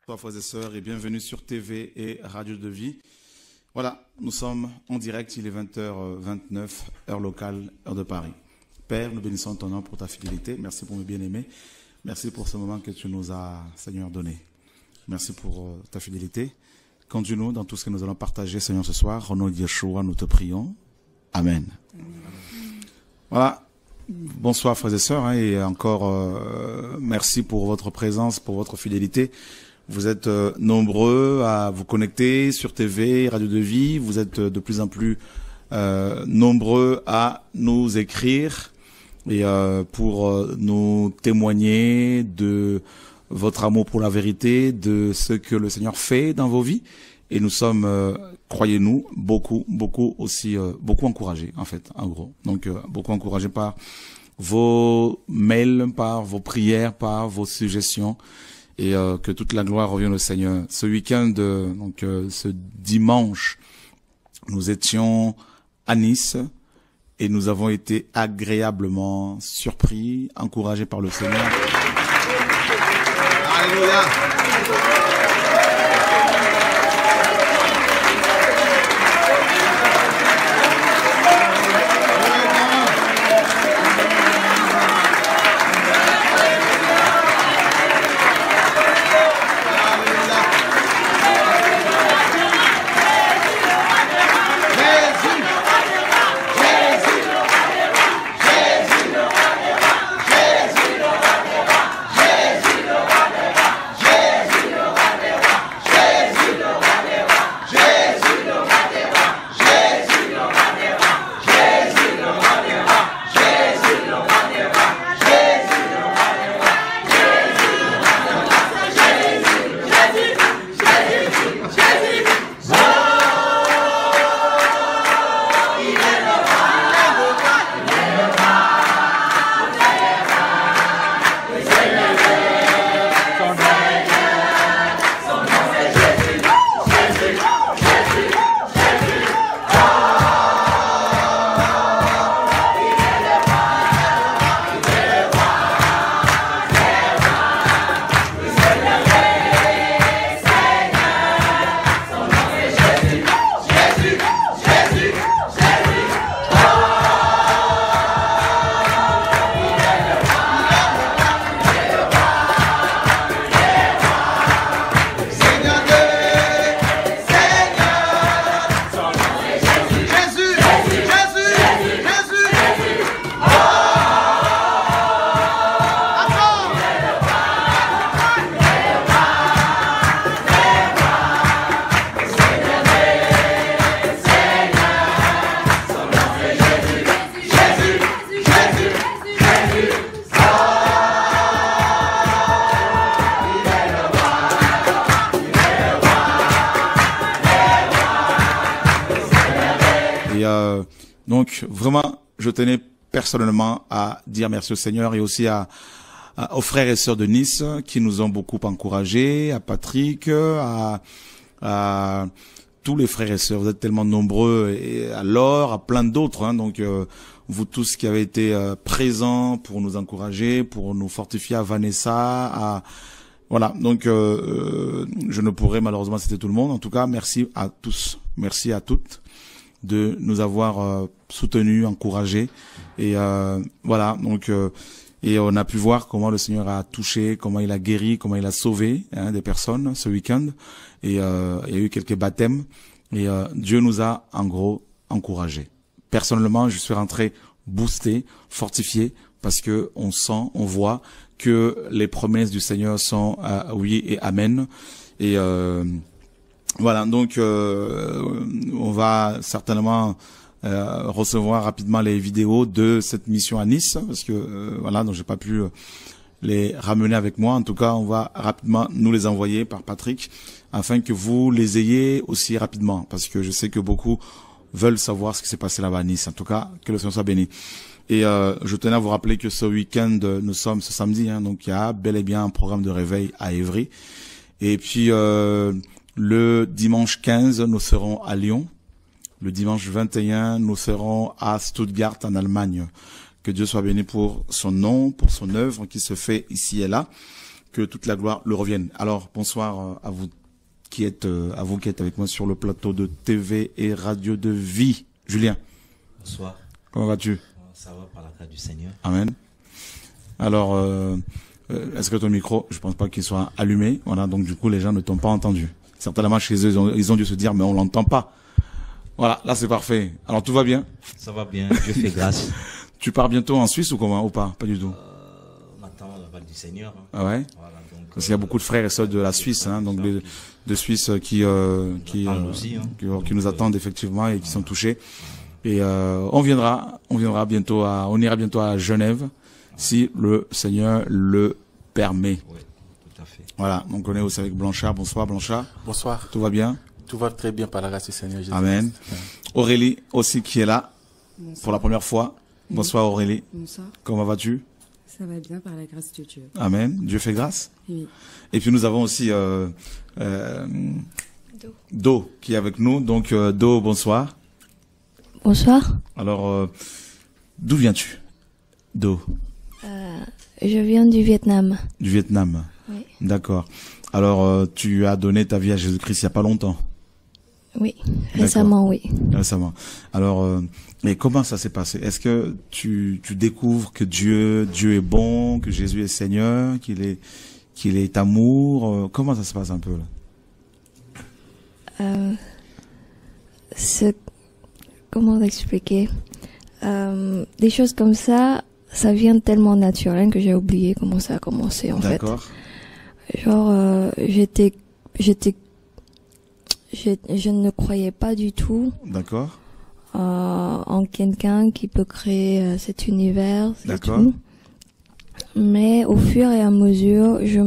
Bonsoir frères et sœurs et bienvenue sur TV et Radio de Vie. Voilà, nous sommes en direct, il est 20h29, heure locale, heure de Paris. Père, nous bénissons ton nom pour ta fidélité. Merci pour mes bien-aimés. Merci pour ce moment que tu nous as, Seigneur, donné. Merci pour ta fidélité. Conduis-nous dans tout ce que nous allons partager, Seigneur, ce soir. Au nom de Yeshua, nous te prions. Amen. Voilà. Bonsoir frères et sœurs, et encore merci pour votre présence, pour votre fidélité. Vous êtes nombreux à vous connecter sur TV, Radio de Vie. Vous êtes de plus en plus nombreux à nous écrire et pour nous témoigner de votre amour pour la vérité, de ce que le Seigneur fait dans vos vies. Et nous sommes, croyez-nous, beaucoup aussi, beaucoup encouragés, en fait, en gros. Donc, beaucoup encouragés par vos mails, par vos prières, par vos suggestions. Et que toute la gloire revienne au Seigneur. Ce week-end, donc ce dimanche, nous étions à Nice et nous avons été agréablement surpris, encouragés par le Seigneur. Alléluia. Donc vraiment, je tenais personnellement à dire merci au Seigneur et aussi aux frères et sœurs de Nice qui nous ont beaucoup encouragés, à Patrick, à tous les frères et sœurs. Vous êtes tellement nombreux, et à Laure, à plein d'autres. Donc vous tous qui avez été présents pour nous encourager, pour nous fortifier, à Vanessa, voilà. Donc je ne pourrais malheureusement citer tout le monde. En tout cas, merci à tous, merci à toutes de nous avoir soutenus, encouragés, et voilà. Donc et on a pu voir comment le Seigneur a touché, comment il a guéri, comment il a sauvé des personnes ce week-end, et il y a eu quelques baptêmes, et Dieu nous a en gros encouragés. Personnellement, je suis rentré boosté, fortifié, parce que on sent, on voit que les promesses du Seigneur sont oui et amen, et voilà, donc on va certainement recevoir rapidement les vidéos de cette mission à Nice, parce que voilà, donc j'ai pas pu les ramener avec moi. En tout cas, on va rapidement nous les envoyer par Patrick, afin que vous les ayez aussi rapidement, parce que je sais que beaucoup veulent savoir ce qui s'est passé là-bas à Nice. En tout cas, que le Seigneur soit béni. Et je tenais à vous rappeler que ce week-end, nous sommes ce samedi, donc il y a bel et bien un programme de réveil à Évry. Et puis le dimanche 15, nous serons à Lyon. Le dimanche 21, nous serons à Stuttgart en Allemagne. Que Dieu soit béni pour son nom, pour son œuvre qui se fait ici et là. que toute la gloire le revienne. Alors, bonsoir à vous qui êtes avec moi sur le plateau de TV et Radio de Vie. Julien. Bonsoir. Comment vas-tu? Ça va par la grâce du Seigneur. Amen. Alors, est-ce que ton micro, je pense pas qu'il soit allumé. Voilà, donc du coup, les gens ne t'ont pas entendu. Certainement, chez eux, ils ont dû se dire, mais on l'entend pas. Voilà, là, c'est parfait. Alors, tout va bien? Ça va bien, Dieu fait grâce. Tu pars bientôt en Suisse ou comment? Ou pas? Pas du tout. On attend la balle du Seigneur. Hein. Ah ouais? Voilà, donc, parce qu'il y a beaucoup de frères et sœurs de la Suisse, hein, donc de Suisse qui nous attendent effectivement et qui sont touchés. Et on ira bientôt à Genève, si le Seigneur le permet. Oui, tout à fait. Voilà, donc on est aussi avec Blanchard. Bonsoir Blanchard. Bonsoir. Tout va bien? Tout va très bien par la grâce du Seigneur Jésus. Amen. Aurélie aussi qui est là. Bonsoir. Pour la première fois. Bonsoir Aurélie. Bonsoir. Comment vas-tu? Ça va bien par la grâce de Dieu. Amen. Dieu fait grâce. Oui. Et puis nous avons aussi Do qui est avec nous. Donc Do, bonsoir. Bonsoir. Alors, d'où viens-tu, Do? Je viens du Vietnam. Du Vietnam. Oui. D'accord. Alors, tu as donné ta vie à Jésus-Christ il n'y a pas longtemps? Oui, récemment, oui. Récemment. Alors, mais comment ça s'est passé? Est-ce que tu découvres que Dieu est bon, que Jésus est Seigneur, qu'il est amour? Comment ça se passe un peu là? Comment l'expliquer? Des choses comme ça vient tellement naturel que j'ai oublié comment ça a commencé en fait. D'accord. Genre, je ne croyais pas du tout. D'accord. En quelqu'un qui peut créer cet univers. D'accord. Tout. Mais au fur et à mesure, je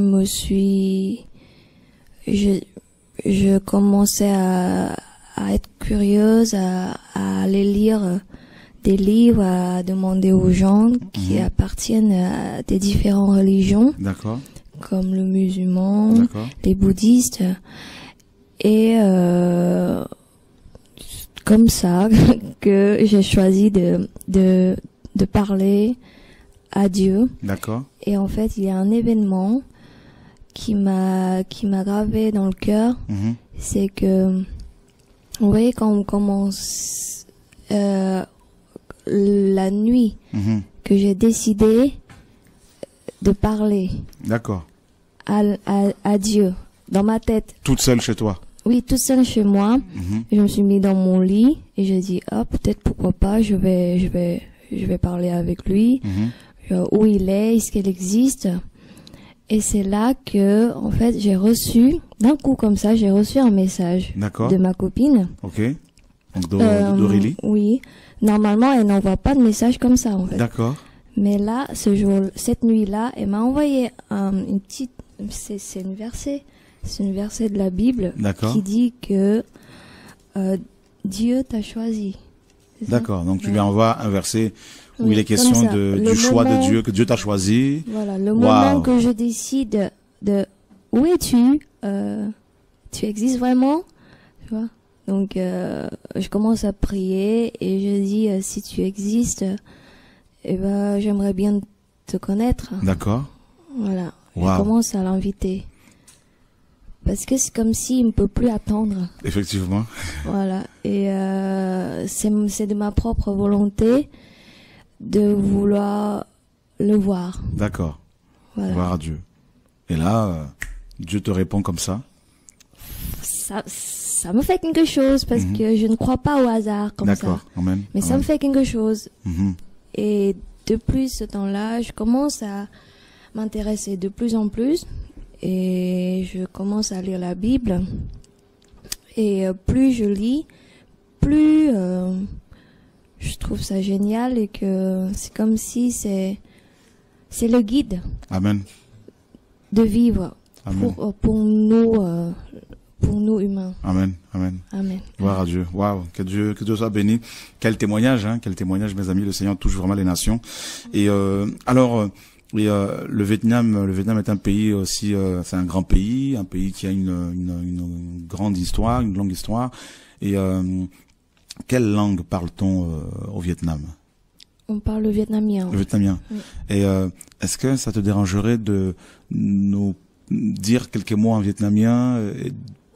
commençais à être curieuse, à aller lire des livres, à demander aux gens qui appartiennent à des différentes religions. D'accord. Comme le musulman, D'accord. les bouddhistes. Et comme ça que j'ai choisi de parler à Dieu. D'accord. Et en fait, il y a un événement qui m'a gravé dans le cœur. C'est que, vous voyez, quand on commence la nuit que j'ai décidé de parler. D'accord. À Dieu, dans ma tête. Toute seule chez toi? Oui, toute seule chez moi. Je me suis mis dans mon lit et j'ai dit, ah, peut-être pourquoi pas, je vais parler avec lui. Où il est, est-ce qu'il existe? Et c'est là que, en fait, d'un coup comme ça, j'ai reçu un message de ma copine. Ok. Donc d'Aurélie. Oui. Normalement, elle n'envoie pas de message comme ça, en fait. D'accord. Mais là, cette nuit-là, elle m'a envoyé une petite, c'est une verset de la Bible qui dit que Dieu t'a choisi. D'accord. Donc tu lui envoies un verset où il est question du choix de Dieu, que Dieu t'a choisi. Voilà, le moment que je décide de où es-tu, tu existes vraiment, tu vois. Donc je commence à prier et je dis si tu existes, eh ben j'aimerais bien te connaître. D'accord. Voilà. Je commence à l'inviter. Parce que c'est comme s'il ne peut plus attendre. Effectivement. Voilà. Et c'est de ma propre volonté de vouloir le voir. D'accord. Voilà. Voir Dieu. Et là, Dieu te répond comme ça. Ça me fait quelque chose parce que je ne crois pas au hasard comme ça. D'accord. Amen. Mais ça me fait quelque chose. Et depuis ce temps-là, je commence à m'intéresser de plus en plus et je commence à lire la Bible. Et plus je lis, plus je trouve ça génial et que c'est comme si c'est le guide. Amen. De vivre pour nous humains. Amen, amen. Amen. Gloire à Dieu. Waouh, que Dieu soit béni. Quel témoignage, mes amis. Le Seigneur touche vraiment les nations. Et le Vietnam est un pays aussi, c'est un grand pays, un pays qui a une grande histoire, une longue histoire. Et quelle langue parle-t-on au Vietnam? On parle le vietnamien. Le vietnamien. Oui. Et est-ce que ça te dérangerait de nous dire quelques mots en vietnamien,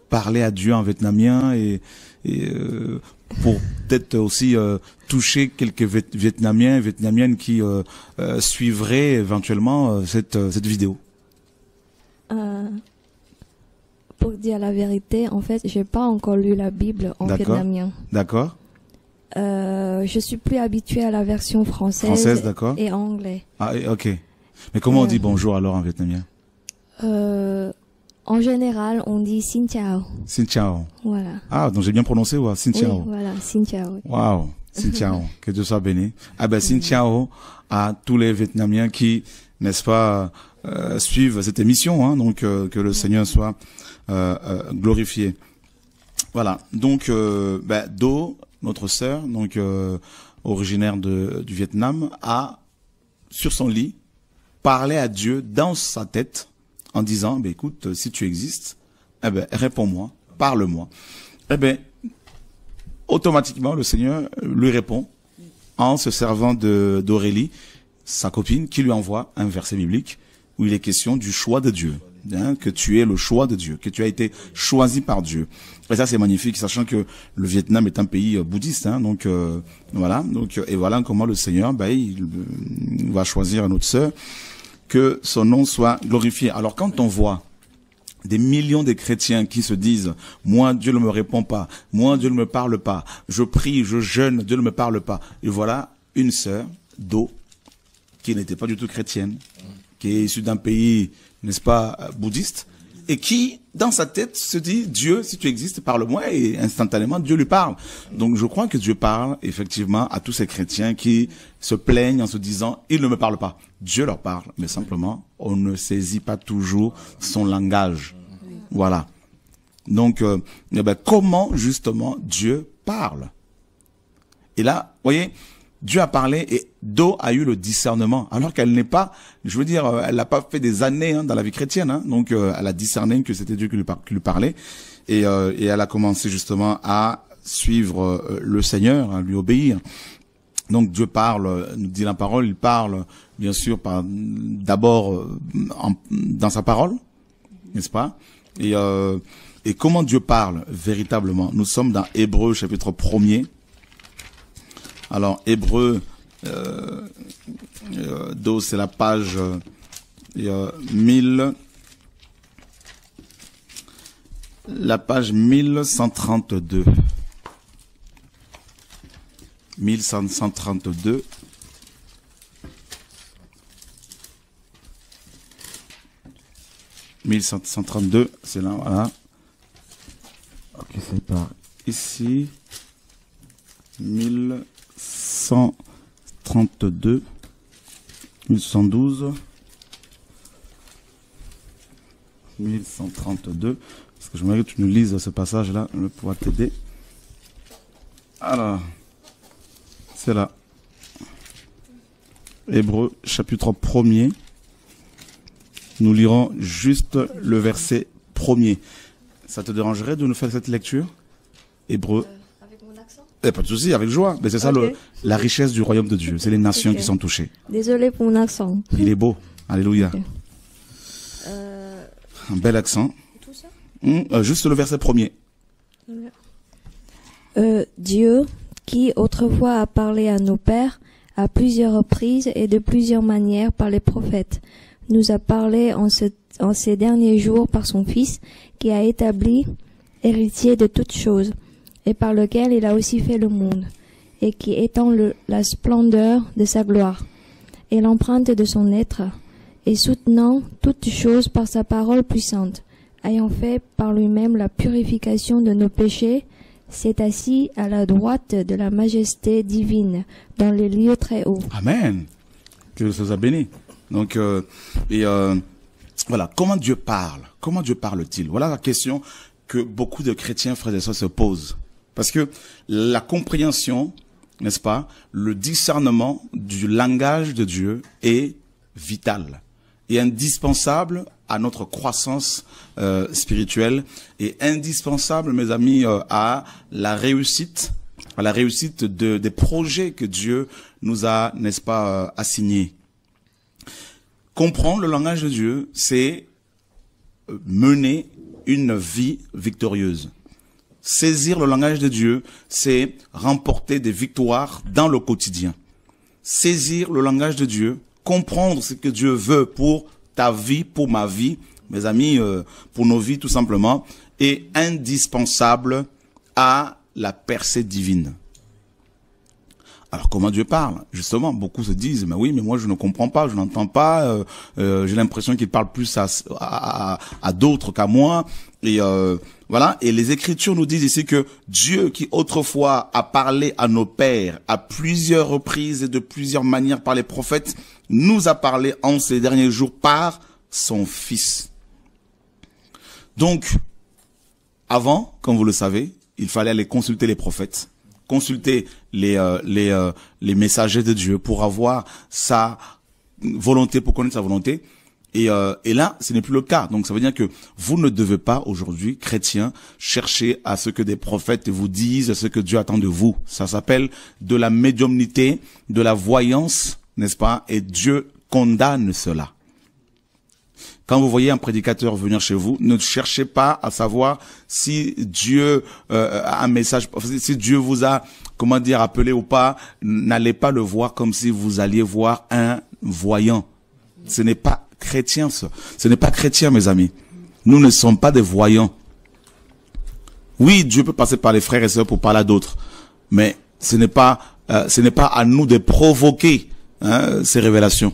parler à Dieu en vietnamien et pour peut-être aussi toucher quelques Vietnamiens et Vietnamiennes qui suivraient éventuellement cette vidéo. Pour dire la vérité, en fait, j'ai pas encore lu la Bible en vietnamien. D'accord. Je suis plus habituée à la version Française, d'accord. et anglais. Ah, ok. Mais comment on dit bonjour alors en vietnamien? En général, on dit Xin chào. Xin chào. Voilà. Ah, donc j'ai bien prononcé, ouais. Xin chào. Oui, voilà, Xin chào. Waouh. Xin chào. Que Dieu soit béni. Ah ben, Xin chào à tous les Vietnamiens qui, n'est-ce pas, suivent cette émission, hein. Donc, que le Seigneur soit glorifié. Voilà. Donc, Do, notre sœur, donc originaire du Vietnam, a sur son lit parlé à Dieu dans sa tête en disant, écoute, si tu existes, réponds-moi, parle-moi. Automatiquement, le Seigneur lui répond en se servant d'Aurélie, sa copine, qui lui envoie un verset biblique où il est question du choix de Dieu. Hein, que tu es le choix de Dieu, que tu as été choisi par Dieu. Et ça, c'est magnifique, sachant que le Vietnam est un pays bouddhiste. Hein, donc, voilà. Donc, et voilà comment le Seigneur, il va choisir notre sœur, que son nom soit glorifié. Alors, quand on voit des millions de chrétiens qui se disent « Moi, Dieu ne me répond pas. Moi, Dieu ne me parle pas. Je prie, je jeûne, Dieu ne me parle pas. » Et voilà une sœur, Do, qui n'était pas du tout chrétienne, qui est issue d'un pays, n'est-ce pas, bouddhiste, et qui, dans sa tête, se dit, Dieu, si tu existes, parle-moi, et instantanément, Dieu lui parle. Donc, je crois que Dieu parle, effectivement, à tous ces chrétiens qui se plaignent en se disant, il ne me parle pas. Dieu leur parle, mais simplement, on ne saisit pas toujours son langage. Voilà. Donc, comment, justement, Dieu parle? Et là, vous voyez, Dieu a parlé et Do a eu le discernement, alors qu'elle n'est pas, je veux dire, elle n'a pas fait des années dans la vie chrétienne, hein, donc elle a discerné que c'était Dieu qui lui parlait, et elle a commencé justement à suivre le Seigneur, à lui obéir. Donc Dieu parle, nous dit la parole, il parle bien sûr d'abord dans sa parole, n'est-ce pas? Et comment Dieu parle véritablement? Nous sommes dans Hébreux chapitre 1er. Alors, Hébreux, c'est la page 1132. 1132. C'est là, voilà. Ok, c'est par ici. 1132, 1112, 1132, parce que je voudrais que tu nous lises ce passage-là, je vais pouvoir t'aider. Alors, c'est là. Hébreux, chapitre 1er. Nous lirons juste le verset 1er. Ça te dérangerait de nous faire cette lecture? Hébreux. Pas de souci, avec joie. Mais c'est ça la richesse du royaume de Dieu. C'est les nations qui sont touchées. Désolé pour mon accent. Il est beau. Alléluia. Okay. Un bel accent. Tout ça juste le verset 1er. Dieu, qui autrefois a parlé à nos pères à plusieurs reprises et de plusieurs manières par les prophètes, nous a parlé en ces derniers jours par son Fils, qui a établi héritier de toutes choses, et par lequel il a aussi fait le monde, et qui étend la splendeur de sa gloire, et l'empreinte de son être, et soutenant toutes choses par sa parole puissante, ayant fait par lui-même la purification de nos péchés, s'est assis à la droite de la majesté divine, dans les lieux très hauts. Amen. Que Dieu soit béni. Donc, voilà, comment Dieu parle? Comment Dieu parle-t-il? Voilà la question que beaucoup de chrétiens, frères et sœurs, se posent. Parce que la compréhension, n'est-ce pas, le discernement du langage de Dieu est vital et indispensable à notre croissance spirituelle et indispensable, mes amis, à la réussite des projets que Dieu nous a, n'est-ce pas, assignés. Comprendre le langage de Dieu, c'est mener une vie victorieuse. Saisir le langage de Dieu, c'est remporter des victoires dans le quotidien. Saisir le langage de Dieu, comprendre ce que Dieu veut pour ta vie, pour ma vie, mes amis, pour nos vies tout simplement, est indispensable à la percée divine. Alors comment Dieu parle? Justement, beaucoup se disent, mais oui, mais moi je ne comprends pas, je n'entends pas, j'ai l'impression qu'il parle plus à d'autres qu'à moi. Et voilà, et les Écritures nous disent ici que Dieu, qui autrefois a parlé à nos pères à plusieurs reprises et de plusieurs manières par les prophètes, nous a parlé en ces derniers jours par son Fils. Donc, avant, comme vous le savez, il fallait aller consulter les prophètes, consulter les messagers de Dieu pour avoir sa volonté, pour connaître sa volonté. Et là, ce n'est plus le cas. Donc, ça veut dire que vous ne devez pas, aujourd'hui, chrétiens, chercher à ce que des prophètes vous disent ce que Dieu attend de vous. Ça s'appelle de la médiumnité, de la voyance, n'est-ce pas? Et Dieu condamne cela. Quand vous voyez un prédicateur venir chez vous, ne cherchez pas à savoir si Dieu a un message, si Dieu vous a, comment dire, appelé ou pas. N'allez pas le voir comme si vous alliez voir un voyant. Ce n'est pas chrétien, ça. Ce n'est pas chrétien, mes amis. Nous ne sommes pas des voyants. Oui, Dieu peut passer par les frères et sœurs pour parler à d'autres, mais ce n'est pas à nous de provoquer ces révélations.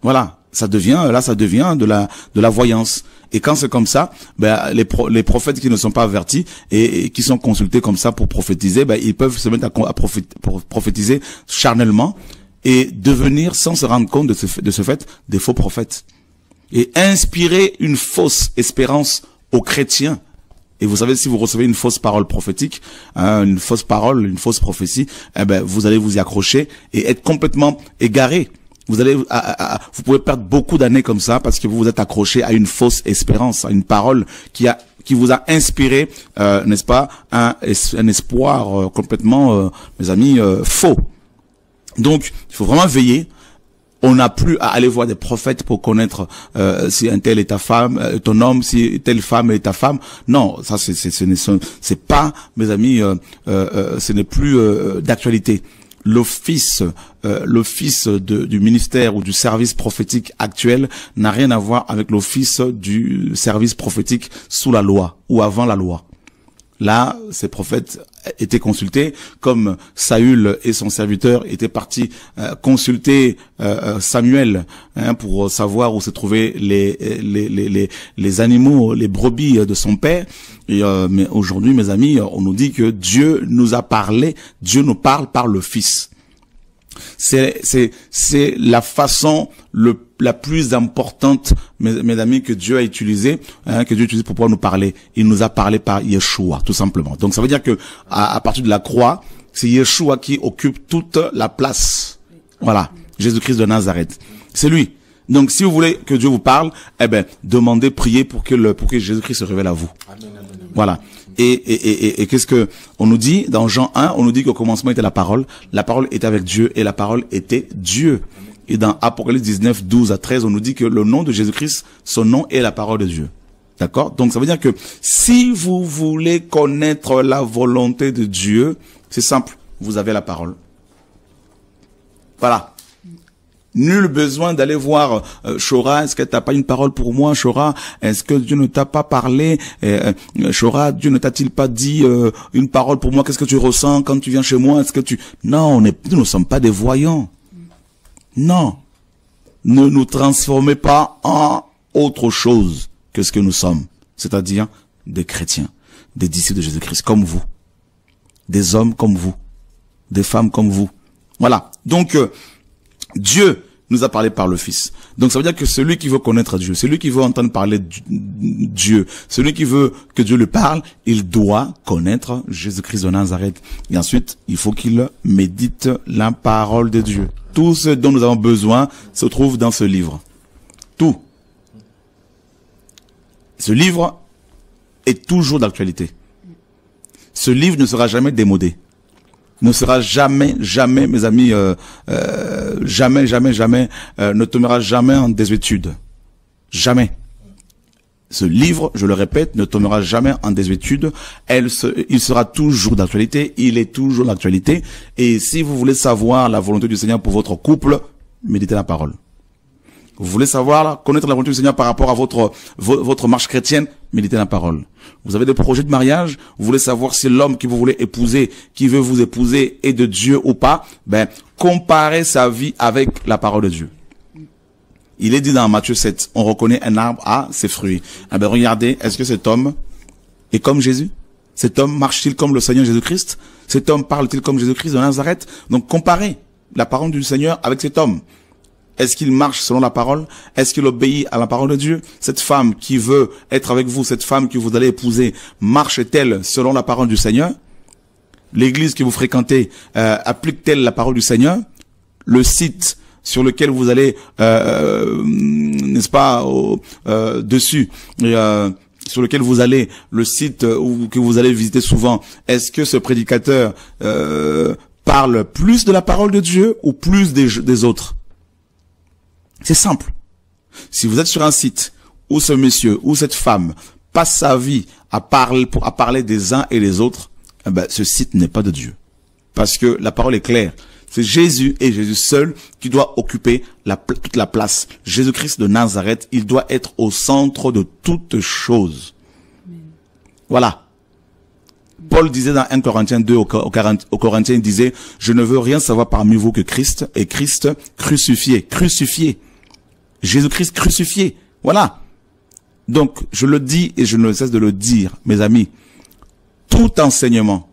Voilà. Ça devient de la voyance. Et quand c'est comme ça, ben les prophètes qui ne sont pas avertis et qui sont consultés comme ça pour prophétiser, ben ils peuvent se mettre à prophétiser charnellement et devenir, sans se rendre compte de ce fait, des faux prophètes. Et inspirer une fausse espérance aux chrétiens. Et vous savez, si vous recevez une fausse parole prophétique, une fausse parole, une fausse prophétie, eh ben vous allez vous y accrocher et être complètement égaré. Vous pouvez perdre beaucoup d'années comme ça parce que vous vous êtes accroché à une fausse espérance, à une parole qui vous a inspiré, n'est-ce pas, un espoir complètement, mes amis, faux. Donc, il faut vraiment veiller. On n'a plus à aller voir des prophètes pour connaître si un tel est ta femme, ton homme, si telle femme est ta femme. Non, ça c'est pas, mes amis, ce n'est plus d'actualité. L'office du ministère ou du service prophétique actuel n'a rien à voir avec l'office du service prophétique sous la loi ou avant la loi. Là, ces prophètes étaient consultés, comme Saül et son serviteur étaient partis consulter Samuel pour savoir où se trouvaient les animaux, les brebis de son père. Et mais aujourd'hui, mes amis, on nous dit que Dieu nous a parlé, Dieu nous parle par le Fils. C'est la façon la plus importante, mes amis, que Dieu a utilisé, que Dieu utilise pour pouvoir nous parler. Il nous a parlé par Yeshua, tout simplement. Donc ça veut dire que à partir de la croix, c'est Yeshua qui occupe toute la place. Voilà, Jésus-Christ de Nazareth. C'est lui. Donc si vous voulez que Dieu vous parle, eh ben demandez, priez pour que Jésus-Christ se révèle à vous. Amen, amen, amen. Voilà. Et qu'est-ce que on nous dit dans Jean 1, on nous dit qu'au commencement était la parole était avec Dieu et la parole était Dieu. Et dans Apocalypse 19, 12 à 13, on nous dit que le nom de Jésus-Christ, son nom est la parole de Dieu. D'accord? Donc ça veut dire que si vous voulez connaître la volonté de Dieu, c'est simple, vous avez la parole. Voilà. Nul besoin d'aller voir Chora, est-ce que t'as pas une parole pour moi, Chora? Est-ce que Dieu ne t'a pas parlé? Chora, Dieu ne t'a-t-il pas dit une parole pour moi? Qu'est-ce que tu ressens quand tu viens chez moi? Est-ce que Non, nous ne sommes pas des voyants. Non. Ne nous transformez pas en autre chose que ce que nous sommes. C'est-à-dire des chrétiens, des disciples de Jésus-Christ comme vous. Des hommes comme vous. Des femmes comme vous. Voilà. Donc, Dieu nous a parlé par le Fils. Donc ça veut dire que celui qui veut connaître Dieu, celui qui veut entendre parler de Dieu, celui qui veut que Dieu le parle, il doit connaître Jésus-Christ de Nazareth. Et ensuite, il faut qu'il médite la parole de Dieu. Tout ce dont nous avons besoin se trouve dans ce livre. Tout. Ce livre est toujours d'actualité. Ce livre ne sera jamais démodé. Ne sera jamais, mes amis, jamais, ne tombera jamais en désuétude. Jamais. Ce livre, je le répète, ne tombera jamais en désuétude. Il sera toujours d'actualité. Il est toujours d'actualité. Et si vous voulez savoir la volonté du Seigneur pour votre couple, méditez la parole. Vous voulez savoir, connaître la volonté du Seigneur par rapport à votre marche chrétienne, méditez la parole. Vous avez des projets de mariage, vous voulez savoir si l'homme que vous voulez épouser, qui veut vous épouser, est de Dieu ou pas, comparez sa vie avec la parole de Dieu. Il est dit dans Matthieu 7, on reconnaît un arbre à ses fruits. Regardez, est-ce que cet homme est comme Jésus? Cet homme marche-t-il comme le Seigneur Jésus-Christ? Cet homme parle-t-il comme Jésus-Christ de Nazareth? Donc comparez la parole du Seigneur avec cet homme. Est-ce qu'il marche selon la parole? Est-ce qu'il obéit à la parole de Dieu? Cette femme qui veut être avec vous, cette femme que vous allez épouser, marche-t-elle selon la parole du Seigneur? L'église que vous fréquentez, applique-t-elle la parole du Seigneur? Le site sur lequel vous allez, n'est-ce pas, dessus, sur lequel vous allez, le site que vous allez visiter souvent, est-ce que ce prédicateur parle plus de la parole de Dieu ou plus des autres? C'est simple. Si vous êtes sur un site où ce monsieur ou cette femme passe sa vie à parler des uns et des autres, ce site n'est pas de Dieu. Parce que la parole est claire. C'est Jésus et Jésus seul qui doit occuper toute la place. Jésus-Christ de Nazareth, il doit être au centre de toutes choses. Voilà. Paul disait dans 1 Corinthiens 2 aux Corinthiens, il disait, je ne veux rien savoir parmi vous que Christ et Christ crucifié. Crucifié. Jésus-Christ crucifié. Voilà. Donc, je le dis et je ne cesse de le dire, mes amis. Tout enseignement,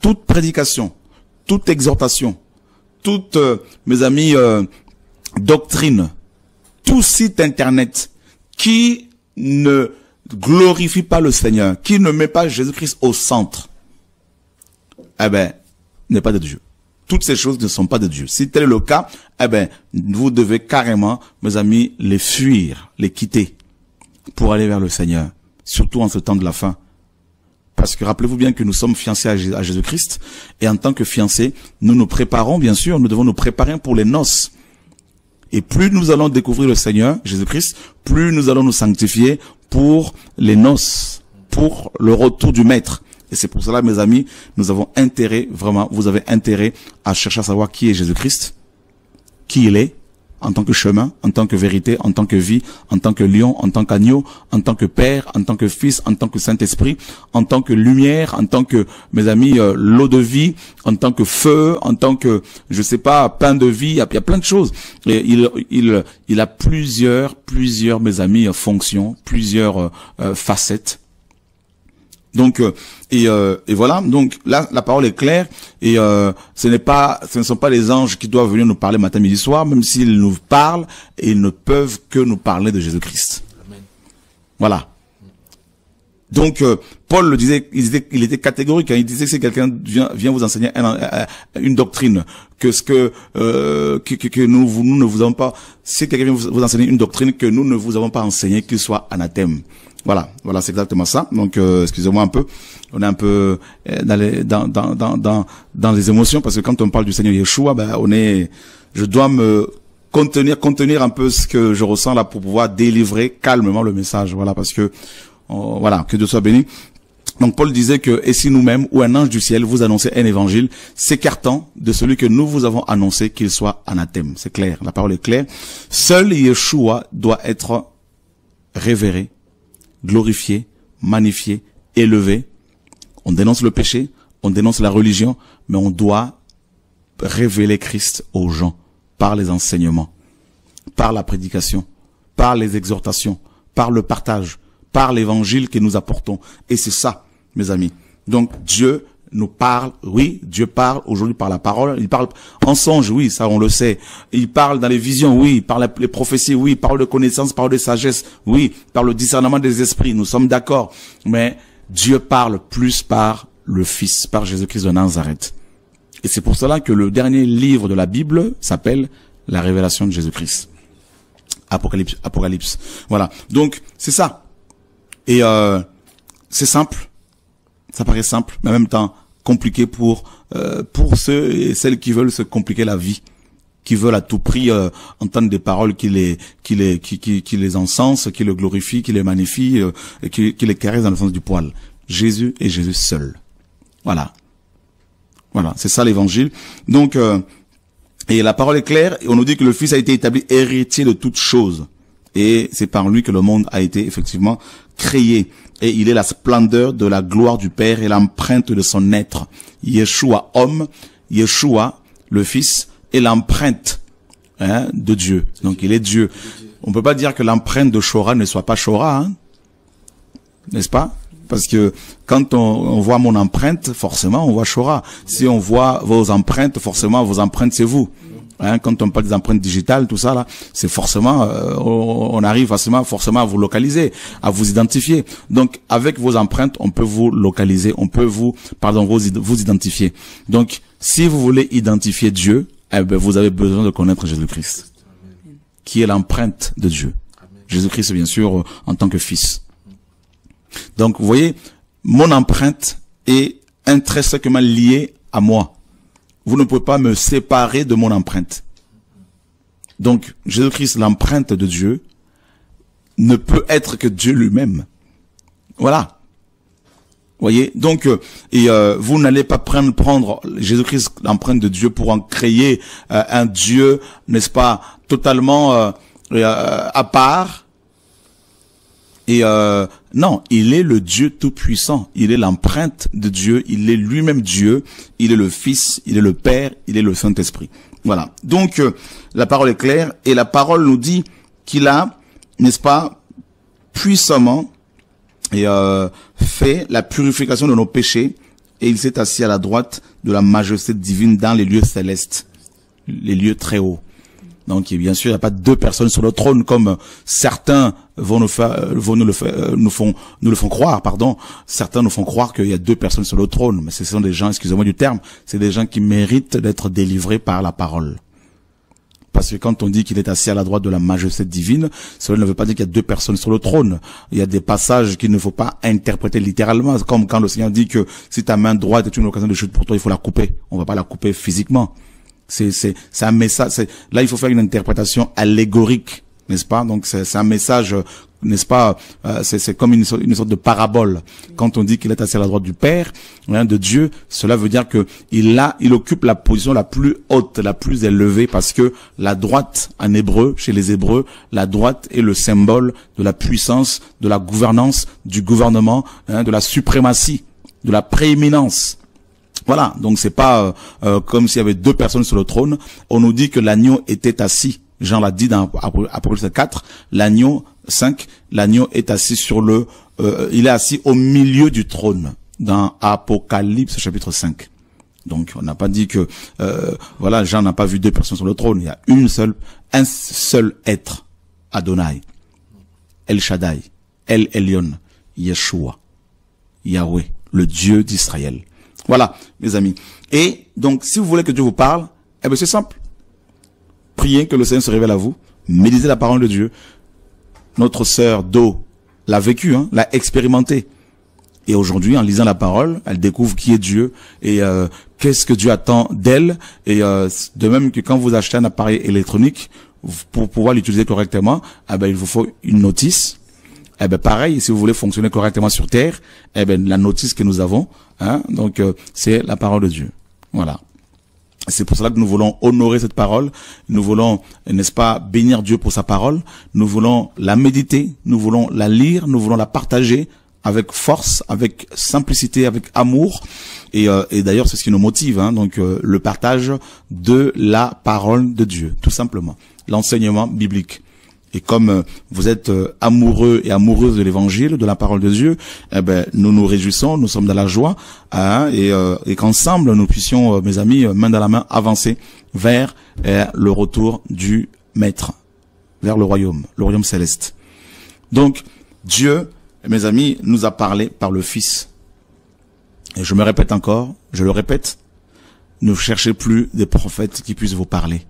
toute prédication, toute exhortation, toute, mes amis, doctrine, tout site internet qui ne glorifie pas le Seigneur, qui ne met pas Jésus-Christ au centre, n'est pas de Dieu. Toutes ces choses ne sont pas de Dieu. Si tel est le cas, vous devez carrément, mes amis, les fuir, les quitter pour aller vers le Seigneur, surtout en ce temps de la fin. Parce que rappelez-vous bien que nous sommes fiancés à Jésus-Christ, et en tant que fiancés, nous nous préparons, bien sûr, nous devons nous préparer pour les noces. Et plus nous allons découvrir le Seigneur, Jésus-Christ, plus nous allons nous sanctifier pour les noces, pour le retour du Maître. Et c'est pour cela, mes amis, nous avons intérêt, vraiment, vous avez intérêt à chercher à savoir qui est Jésus-Christ, qui il est, en tant que chemin, en tant que vérité, en tant que vie, en tant que lion, en tant qu'agneau, en tant que Père, en tant que Fils, en tant que Saint-Esprit, en tant que lumière, en tant que, mes amis, l'eau de vie, en tant que feu, en tant que, je sais pas, pain de vie, il y a plein de choses. Et il a plusieurs, mes amis, fonctions, plusieurs facettes. Donc et voilà, donc là la parole est claire et ce ne sont pas les anges qui doivent venir nous parler matin, midi, soir, même s'ils nous parlent, ils ne peuvent que nous parler de Jésus-Christ. Voilà. Donc Paul le disait, il était catégorique quand il disait que si quelqu'un vient vous enseigner une doctrine que nous ne vous avons pas, si quelqu'un vient vous enseigner une doctrine que nous ne vous avons pas enseignée, qu'il soit anathème. Voilà, c'est exactement ça. Donc, excusez-moi un peu. On est un peu dans les émotions parce que quand on parle du Seigneur Yeshua, je dois me contenir un peu ce que je ressens là pour pouvoir délivrer calmement le message. Voilà, parce que voilà, que Dieu soit béni. Donc, Paul disait que et si nous-mêmes ou un ange du ciel vous annonçait un évangile s'écartant de celui que nous vous avons annoncé, qu'il soit anathème. C'est clair, la parole est claire. Seul Yeshua doit être révéré, glorifié, magnifié, élevé. On dénonce le péché, on dénonce la religion, mais on doit révéler Christ aux gens par les enseignements, par la prédication, par les exhortations, par le partage, par l'évangile que nous apportons. Et c'est ça, mes amis. Donc Dieu nous parle, oui, Dieu parle aujourd'hui par la parole, il parle en songe, oui, ça on le sait, il parle dans les visions, oui, par les prophéties, oui, parole de connaissance, parole de sagesse, oui, par le discernement des esprits, nous sommes d'accord, mais Dieu parle plus par le Fils, par Jésus-Christ de Nazareth. Et c'est pour cela que le dernier livre de la Bible s'appelle la révélation de Jésus-Christ. Apocalypse. Voilà. Donc, c'est ça. Et c'est simple. Ça paraît simple, mais en même temps compliqué pour ceux et celles qui veulent se compliquer la vie. qui veulent à tout prix entendre des paroles qui les encensent, qui le glorifient, qui les magnifient, et qui les caressent dans le sens du poil. Jésus et Jésus seul. Voilà. Voilà, c'est ça l'évangile. Donc, et la parole est claire, et on nous dit que le Fils a été établi héritier de toutes choses. Et c'est par lui que le monde a été effectivement créé. Et il est la splendeur de la gloire du Père et l'empreinte de son être. Yeshua, homme, Yeshua, le Fils, est l'empreinte de Dieu. Donc il est Dieu. On peut pas dire que l'empreinte de Shora ne soit pas Shora, hein, n'est-ce pas? Parce que quand on voit mon empreinte, forcément on voit Shora. Si on voit vos empreintes, forcément vos empreintes c'est vous. Hein, quand on parle des empreintes digitales, tout ça là, c'est forcément, on arrive forcément à vous localiser, à vous identifier. Donc avec vos empreintes, on peut vous localiser, on peut vous identifier. Donc si vous voulez identifier Dieu, vous avez besoin de connaître Jésus-Christ, qui est l'empreinte de Dieu. Jésus-Christ bien sûr en tant que Fils. Donc vous voyez, mon empreinte est intrinsèquement liée à moi. Vous ne pouvez pas me séparer de mon empreinte. Donc, Jésus-Christ, l'empreinte de Dieu, ne peut être que Dieu lui-même. Voilà. Voyez. Donc, vous n'allez pas prendre Jésus-Christ, l'empreinte de Dieu, pour en créer un Dieu, n'est-ce pas, totalement à part. Et non, il est le Dieu tout-puissant. Il est l'empreinte de Dieu. Il est lui-même Dieu. Il est le Fils. Il est le Père. Il est le Saint-Esprit. Voilà. Donc, la parole est claire. Et la parole nous dit qu'il a, n'est-ce pas, puissamment fait la purification de nos péchés. Et il s'est assis à la droite de la majesté divine dans les lieux célestes. Les lieux très hauts. Donc, bien sûr, il n'y a pas deux personnes sur le trône comme certains nous le font croire, pardon. Certains nous font croire qu'il y a deux personnes sur le trône. Mais ce sont des gens, excusez-moi du terme, c'est des gens qui méritent d'être délivrés par la parole. Parce que quand on dit qu'il est assis à la droite de la majesté divine, cela ne veut pas dire qu'il y a deux personnes sur le trône. Il y a des passages qu'il ne faut pas interpréter littéralement, comme quand le Seigneur dit que si ta main droite est une occasion de chute pour toi, il faut la couper. On va pas la couper physiquement. C'est un message. Là, il faut faire une interprétation allégorique, n'est-ce pas? Donc, c'est un message, n'est-ce pas? C'est comme une sorte de parabole. Quand on dit qu'il est assis à la droite du Père, de Dieu, cela veut dire que il occupe la position la plus haute, la plus élevée, parce que la droite, en hébreu, chez les Hébreux, la droite est le symbole de la puissance, de la gouvernance, du gouvernement, de la suprématie, de la prééminence. Voilà, donc c'est pas comme s'il y avait deux personnes sur le trône. On nous dit que l'agneau était assis. Jean l'a dit dans Apocalypse 4, l'agneau 5, l'agneau est assis il est assis au milieu du trône dans Apocalypse chapitre 5. Donc on n'a pas dit que voilà, Jean n'a pas vu deux personnes sur le trône. Il y a un seul être, Adonai, El Shaddai, El Elyon, Yeshua, Yahweh, le Dieu d'Israël. Voilà, mes amis. Et donc, si vous voulez que Dieu vous parle, c'est simple. Priez que le Seigneur se révèle à vous. Méditez la parole de Dieu. Notre sœur Do l'a vécu, l'a expérimenté. Et aujourd'hui, en lisant la parole, elle découvre qui est Dieu et qu'est-ce que Dieu attend d'elle. Et de même que quand vous achetez un appareil électronique, pour pouvoir l'utiliser correctement, il vous faut une notice. Pareil, si vous voulez fonctionner correctement sur terre, la notice que nous avons, donc c'est la parole de Dieu. Voilà. C'est pour cela que nous voulons honorer cette parole. Nous voulons, n'est-ce pas, bénir Dieu pour sa parole. Nous voulons la méditer, nous voulons la lire, nous voulons la partager avec force, avec simplicité, avec amour. Et d'ailleurs, c'est ce qui nous motive, donc le partage de la parole de Dieu, tout simplement. L'enseignement biblique. Et comme vous êtes amoureux et amoureuses de l'évangile, de la parole de Dieu, nous nous réjouissons, nous sommes dans la joie, et qu'ensemble nous puissions, mes amis, main dans la main, avancer vers le retour du Maître, vers le royaume céleste. Donc, Dieu, mes amis, nous a parlé par le Fils. Et je me répète encore, je le répète, ne cherchez plus des prophètes qui puissent vous parler.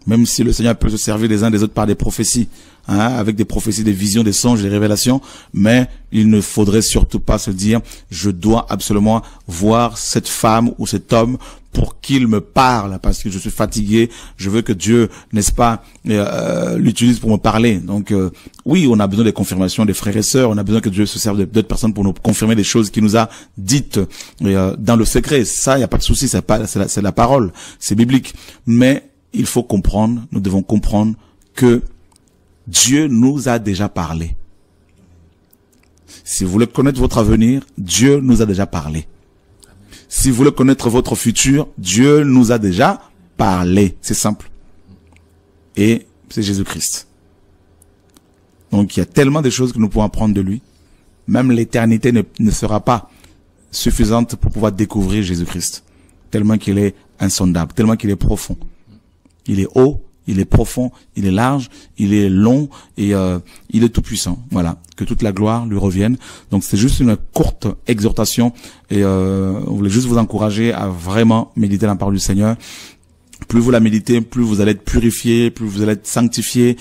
Même si le Seigneur peut se servir les uns des autres par des prophéties, avec des prophéties, des visions, des songes, des révélations, mais il ne faudrait surtout pas se dire, je dois absolument voir cette femme ou cet homme pour qu'il me parle, parce que je suis fatigué. Je veux que Dieu, n'est-ce pas, l'utilise pour me parler. Donc, oui, on a besoin des confirmations des frères et sœurs. On a besoin que Dieu se serve d'autres personnes pour nous confirmer des choses qu'il nous a dites dans le secret. Ça, il n'y a pas de souci. C'est la parole. C'est biblique. Mais il faut comprendre, nous devons comprendre que Dieu nous a déjà parlé. Si vous voulez connaître votre avenir, Dieu nous a déjà parlé. Si vous voulez connaître votre futur, Dieu nous a déjà parlé. C'est simple. Et c'est Jésus-Christ. Donc il y a tellement de choses que nous pouvons apprendre de lui. Même l'éternité ne sera pas suffisante pour pouvoir découvrir Jésus-Christ. Tellement qu'il est insondable, tellement qu'il est profond. Il est haut, il est profond, il est large, il est long et il est tout puissant. Voilà, que toute la gloire lui revienne. Donc c'est juste une courte exhortation et on voulait juste vous encourager à vraiment méditer la parole du Seigneur. Plus vous la méditez, plus vous allez être purifié, plus vous allez être sanctifié,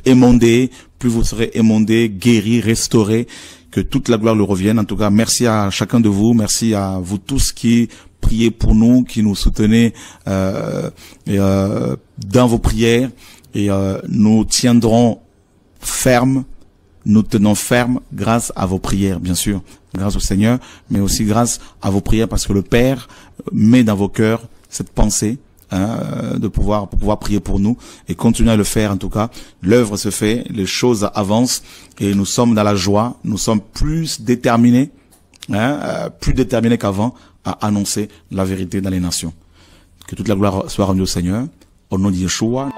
émondé, plus vous serez émondé, guéri, restauré. Que toute la gloire lui revienne. En tout cas, merci à chacun de vous, merci à vous tous qui priez pour nous, qui nous soutenez dans vos prières et nous tiendrons ferme, nous tenons ferme grâce à vos prières, bien sûr, grâce au Seigneur, mais aussi grâce à vos prières parce que le Père met dans vos cœurs cette pensée pour pouvoir prier pour nous et continuer à le faire. En tout cas, l'œuvre se fait, les choses avancent et nous sommes dans la joie, nous sommes plus déterminés, qu'avant à annoncer la vérité dans les nations. Que toute la gloire soit rendue au Seigneur, au nom de Yeshua.